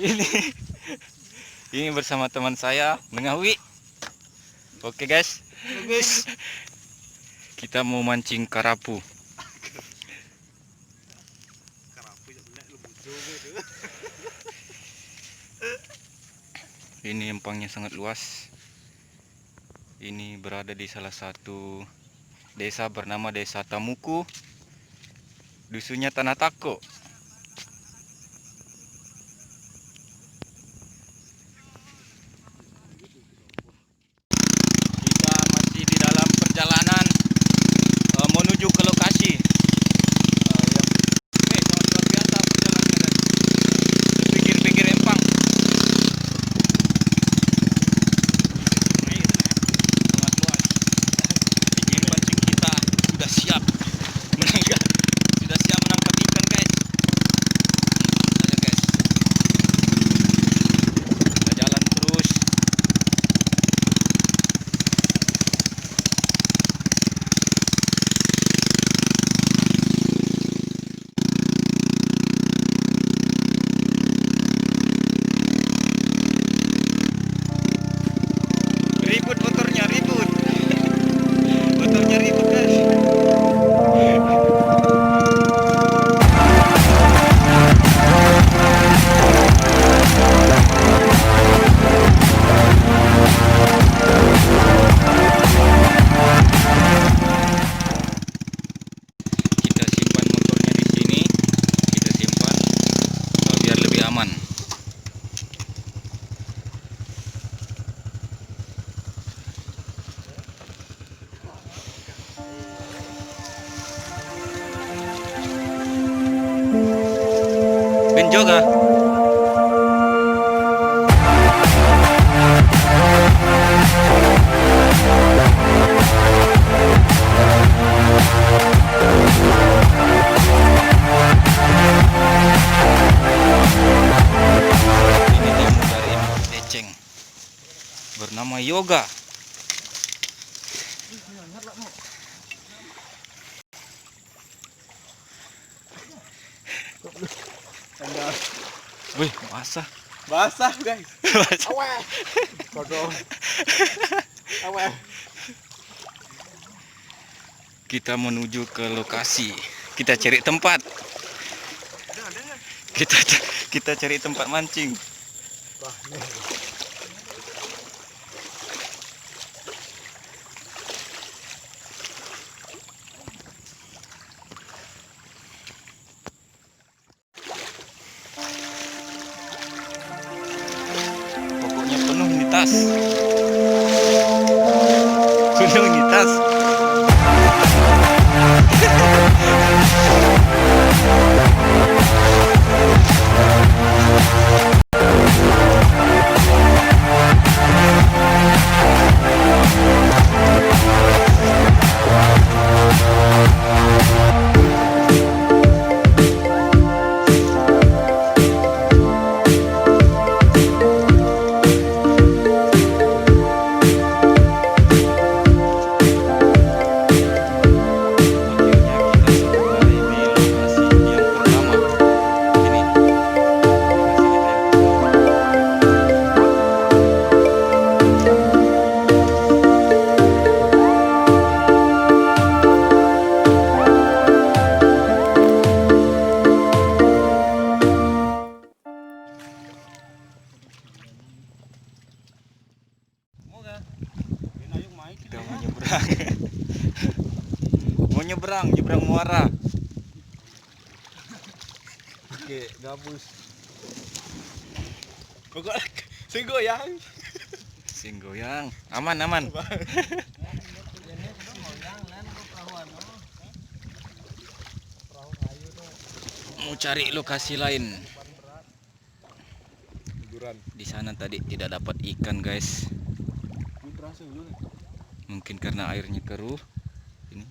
Ini ini bersama teman saya Mengawi. Oke guys, kita mau mancing karapu. Ini empangnya sangat luas. Ini berada di salah satu desa bernama Desa Tamuku, dusunnya Tanah Tako. Kita masih di dalam perjalanan menuju ke lokasi yang sangat luar biasa perjalanannya guys. Pinggir-pinggir empang. Sangat luas. Ini pancing kita sudah siap menangkap, sudah siap menangkap ikan guys. Saja guys. Kita jalan terus. Ribut motornya, ribut. Motornya ribut guys. Kita simpan motornya di sini. Kita simpan biar lebih aman. Ben juga. Ini tamu dari Deceng bernama Yoga. Wih, basah. Basah guys. Aweh. Kodong. Aweh. Kita menuju ke lokasi. Kita cari tempat. Kita cari tempat mancing. Pokoknya penuh ini tas. Penuh ini tas. Kita mau nyebrang. Mau nyebrang muara. Oke, gabus. Pokoknya sing goyang. Sing goyang. Aman. Mau cari lokasi lain. Liburan. Di sana tadi tidak dapat ikan, guys. Mungkin karena airnya keruh. Ini.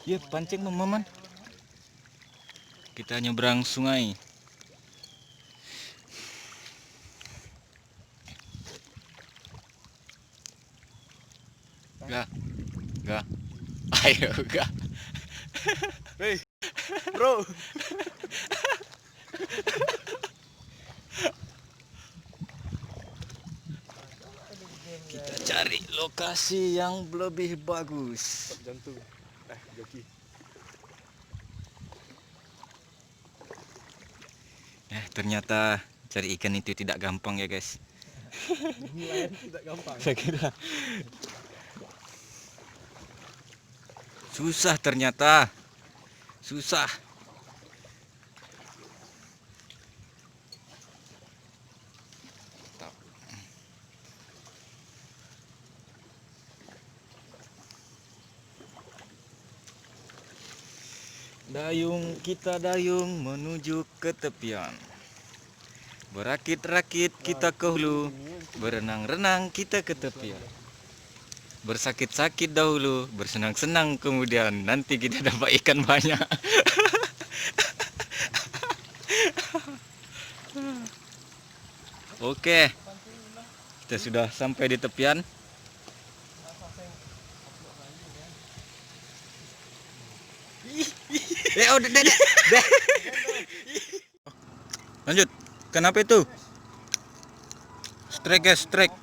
Ya, pancing Maman. Kita nyebrang sungai. Gak. Ayo gak. Hei, bro. lokasi yang lebih bagus. Jantung. Joki. Ternyata cari ikan itu tidak gampang ya guys. Nelayan tidak gampang. Saya kira susah, ternyata susah. Kita dayung menuju ke tepian. Berakit-rakit kita ke hulu, berenang-renang kita ke tepian. Bersakit-sakit dahulu, bersenang-senang kemudian, nanti kita dapat ikan banyak. Oke, kita sudah sampai di tepian. Deh. Lanjut. Kenapa itu? Strike guys, strike.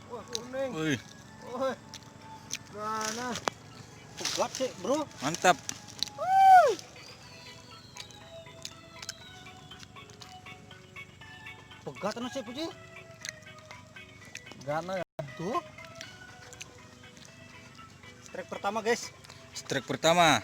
Wah, kuning. Wih, Wah. Mana? Pegat sih, bro. mantap. Pegat na sih, Puji. Gana ya. Tuh. Strike pertama, guys. Strike pertama.